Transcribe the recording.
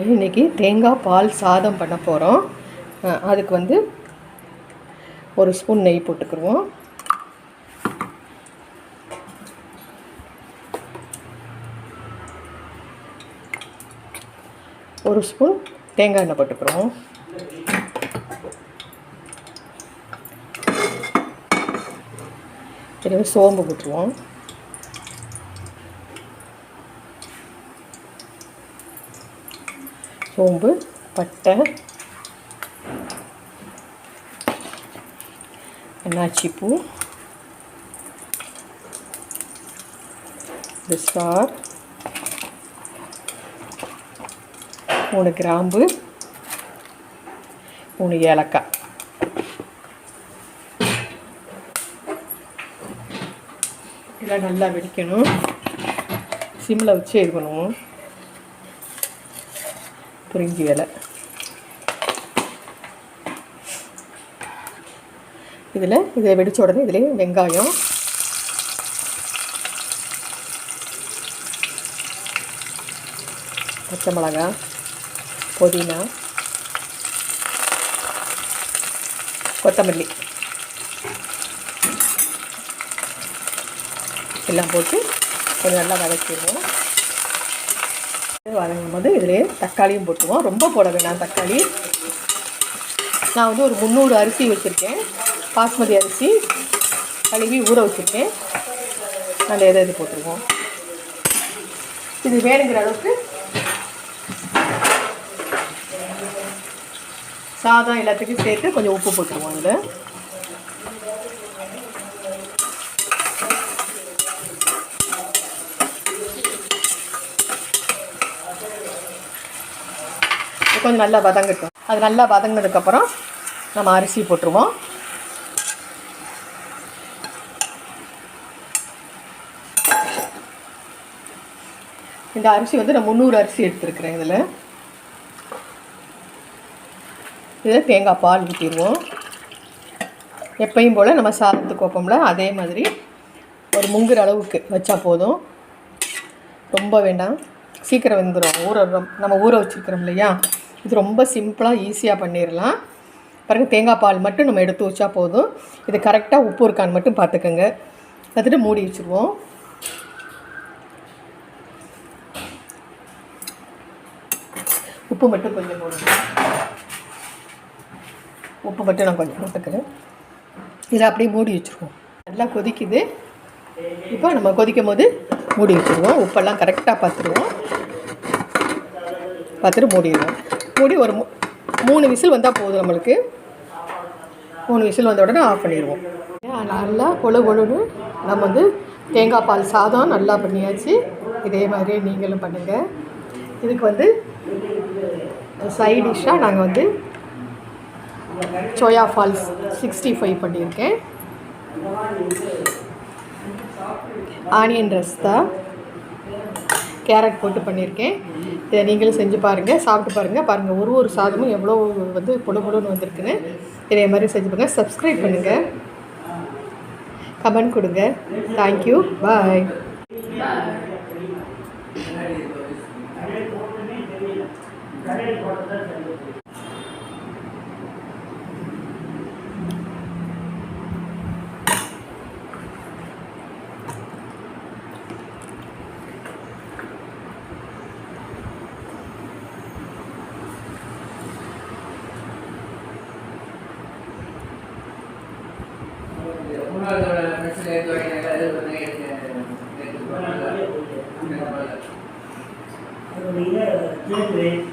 இன்றைக்கி தேங்காய் பால் சாதம் பண்ண போகிறோம். அதுக்கு வந்து ஒரு ஸ்பூன் நெய் போட்டுக்குருவோம். ஒரு ஸ்பூன் தேங்காய் எண்ணெய் போட்டுக்குருவோம். இதுவே சோம்பு போட்டுருவோம். சோம்பு, பட்டை, அன்னாச்சிப்பூ, ஸ்டார், 3 கிராம்பு, 3 ஏலக்காய். இதெல்லாம் நல்லா வெடிக்கணும். சிம்மில் வச்சு இது பண்ணுவோம். பிரிஞ்சி இலை, இதை வெடிச்ச உடனே இதிலே வெங்காயம், பச்சை மிளகாய், புதினா, கொத்தமல்லி எல்லாம் போட்டு கொஞ்சம் நல்லா வதக்கிடுவோம். வதங்கும் போது இதிலே தக்காளியும் போட்டுருவோம். ரொம்ப போட வேணாம் தக்காளி. நான் வந்து ஒரு 300 அரிசி வச்சுருக்கேன். பாஸ்மதி அரிசி கழுவி ஊற வச்சுருக்கேன். அதில் எது போட்டுருவோம். இது வேணுங்கிற அளவுக்கு சாதம் எல்லாத்துக்கும் சேர்த்து கொஞ்சம் உப்பு போட்டுருவோம். அதில் கொஞ்சம் நல்லா வதங்கட்டும். அது நல்லா வதங்கினதுக்கப்புறம் நம்ம அரிசி போட்டுருவோம். இந்த அரிசி வந்து நான் 300 அரிசி எடுத்துருக்கிறேன். இதில் தேங்காய் பால் ஊற்றிடுவோம். எப்பயும் போல் நம்ம சாதத்துக்கு வைப்போம்ல அதே மாதிரி ஒரு முங்குற அளவுக்கு வச்சா போதும். ரொம்ப வேண்டாம், சீக்கிரம் வெந்துடும். நம்ம ஊற வச்சுருக்கிறோம் இல்லையா, இது ரொம்ப சிம்பிளாக ஈஸியாக பண்ணிடலாம். பாருங்கள், தேங்காய் பால் மட்டும் நம்ம எடுத்து வச்சா போதும். இது கரெக்டாக உப்பு இருக்கான்னு மட்டும் பார்த்துக்கோங்க. பார்த்துட்டு மூடி வச்சுருவோம். உப்பு மட்டும் கொஞ்சம் போடுங்க. உப்பு மட்டும் நான் கொஞ்சம் போட்டுக்கிறேன். இதை அப்படியே மூடி வச்சுருவோம். நல்லா கொதிக்குது. இப்போ நம்ம கொதிக்கும் போது மூடி வச்சுருவோம். உப்பெல்லாம் கரெக்டாக பார்த்துட்டு மூடிடுவோம். மூடி ஒரு 3 விசில் வந்தால் போதும். நம்மளுக்கு 3 விசில் வந்த உடனே ஆஃப் பண்ணிடுவோம். நல்லா கொழுன்னு நம்ம வந்து தேங்காய் பால் சாதம் நல்லா பண்ணியாச்சு. இதே மாதிரி நீங்களும் பண்ணுங்கள். இதுக்கு வந்து சைட் டிஷ்ஷாக நாங்கள் வந்து சோயா ஃபால்ஸ் 65 பண்ணியிருக்கேன். ஆனியன் ரஸ்தா, கேரட் போட்டு பண்ணியிருக்கேன். இதை நீங்களும் செஞ்சு பாருங்கள், சாப்பிட்டு பாருங்கள். ஒரு சாதமும் எவ்வளோ வந்து பொழுன்னு வந்திருக்குன்னு. இதே மாதிரி செஞ்சு பாருங்கள். சப்ஸ்கிரைப் பண்ணுங்கள், கமெண்ட் கொடுங்க. தேங்க்யூ, பாய். Ini